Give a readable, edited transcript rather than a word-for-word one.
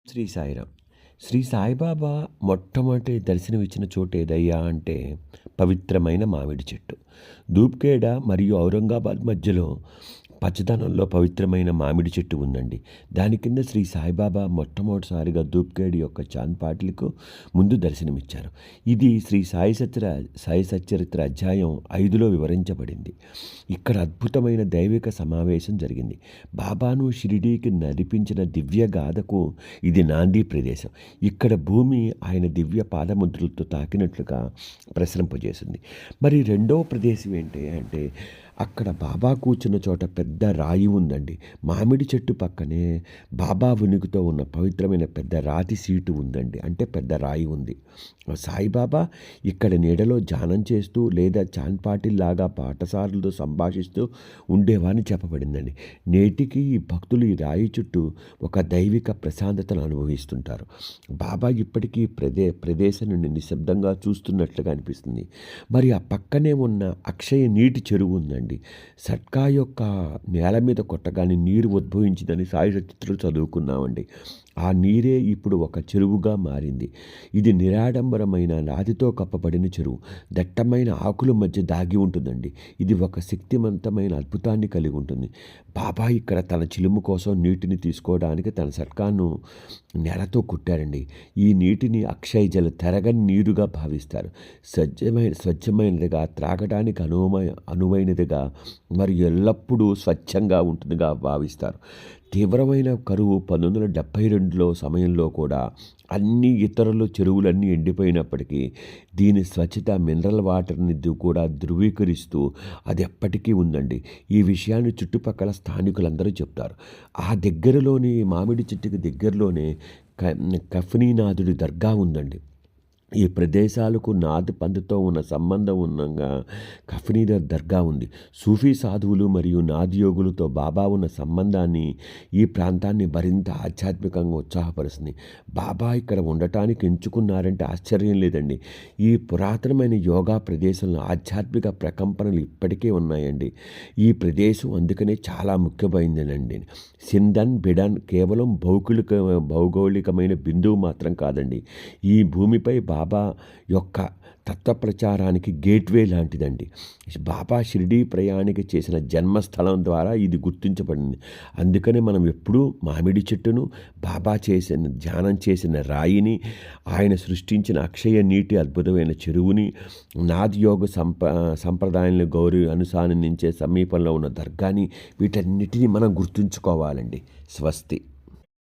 శ్రీ సాయిరాం. శ్రీ సాయిబాబా మొట్టమొదటి దర్శనమిచ్చిన చోటు ఏదయ్యా అంటే పవిత్రమైన మామిడి చెట్టు. ధూప్‌ఖేడ మరియు ఔరంగాబాద్ మధ్యలో పచ్చదనంలో పవిత్రమైన మామిడి చెట్టు ఉందండి. దాని కింద శ్రీ సాయిబాబా మొట్టమొదటిసారిగా ధూప్‌ఖేడ్ యొక్క చాంద్ పాటిలకు ముందు దర్శనమిచ్చారు. ఇది శ్రీ సాయి సచ్చరిత్ర అధ్యాయం 5లో వివరించబడింది. ఇక్కడ అద్భుతమైన దైవిక సమావేశం జరిగింది. బాబాను షిరిడీకి నడిపించిన దివ్య గాథకు ఇది నాంది ప్రదేశం. ఇక్కడ భూమి ఆయన దివ్య పాదముద్రలతో తాకినట్లుగా ప్రసరింపజేసింది. మరి రెండవ ప్రదేశం ఏంటి అంటే అక్కడ బాబా కూర్చున్న చోట పెద్ద రాయి ఉందండి. మామిడి చెట్టు పక్కనే బాబా ఉనికితో ఉన్న పవిత్రమైన పెద్ద రాతి సీటు ఉందండి. అంటే పెద్ద రాయి ఉంది. సాయిబాబా ఇక్కడ నీడలో ధ్యానం చేస్తూ లేదా చాన్పాటిల్లాగా పాఠశాలతో సంభాషిస్తూ ఉండేవారని చెప్పబడిందండి. నేటికి ఈ భక్తులు ఈ రాయి చుట్టూ ఒక దైవిక ప్రశాంతతను అనుభవిస్తుంటారు. బాబా ఇప్పటికీ ప్రదేశం నుండి నిశ్శబ్దంగా చూస్తున్నట్లుగా అనిపిస్తుంది. మరి ఆ పక్కనే ఉన్న అక్షయ నీటి చెరువు ఉందండి. సట్కా యొక్క నేల మీద కొట్టగానే నీరు ఉద్భవించిందని సాయి చరిత్రలో చదువుకున్నామండి. ఆ నీరే ఇప్పుడు ఒక చెరువుగా మారింది. ఇది నిరాడంబరమైన రాతితో కప్పబడిన చెరువు. దట్టమైన ఆకుల మధ్య దాగి ఉంటుందండి. ఇది ఒక శక్తివంతమైన అద్భుతాన్ని కలిగి ఉంటుంది. బాబా ఇక్కడ తన చిలుము కోసం నీటిని తీసుకోవడానికి తన సట్కాను నేలతో కుట్టారండి. ఈ నీటిని అక్షయ జల తెరగని నీరుగా భావిస్తారు. స్వచ్ఛమైనదిగా, త్రాగడానికి అనువైనదిగా మరియు ఎల్లప్పుడూ స్వచ్ఛంగా ఉంటుందిగా భావిస్తారు. తీవ్రమైన కరువు 1972లో సమయంలో కూడా అన్ని ఇతరుల చెరువులన్నీ ఎండిపోయినప్పటికీ దీని స్వచ్ఛత మినరల్ వాటర్ని కూడా ధృవీకరిస్తూ అది ఎప్పటికీ ఉందండి. ఈ విషయాన్ని చుట్టుపక్కల స్థానికులందరూ చెప్తారు. ఆ దగ్గరలోని మామిడి చెట్టుకి దగ్గరలోనే కఫనీనాథుడి దర్గా ఉందండి. ఈ ప్రదేశాలకు నాద్ పంథ్‌తో ఉన్న సంబంధం ఉన్నంగా కఫనీదార్ దర్గా ఉంది. సూఫీ సాధువులు మరియు నాద్ యోగులతో బాబా ఉన్న సంబంధాన్ని ఈ ప్రాంతాన్ని మరింత ఆధ్యాత్మికంగా ఉత్సాహపరుస్తుంది. బాబా ఇక్కడ ఉండటానికి ఎంచుకున్నారంటే ఆశ్చర్యం లేదండి. ఈ పురాతనమైన యోగా ప్రదేశంలో ఆధ్యాత్మిక ప్రకంపనలు ఇప్పటికే ఉన్నాయండి. ఈ ప్రదేశం అందుకనే చాలా ముఖ్యమైనదండి. సింధన్, బిడన్ కేవలం భౌగోళికమైన బిందువు మాత్రం కాదండి. ఈ భూమిపై బాబా యొక్క తత్వ ప్రచారానికి గేట్వే లాంటిదండి. బాబా షిరిడీ ప్రయాణికి చేసిన జన్మస్థలం ద్వారా ఇది గుర్తించబడింది. అందుకనే మనం ఎప్పుడూ మామిడి చెట్టును, బాబా ధ్యానం చేసిన రాయిని, ఆయన సృష్టించిన అక్షయ నీటి అద్భుతమైన చెరువుని, నాద్ యోగ సంప్రదాయాలను అనుసరించే సమీపంలో ఉన్న దర్గాని వీటన్నిటిని మనం గుర్తుంచుకోవాలండి. స్వస్తి.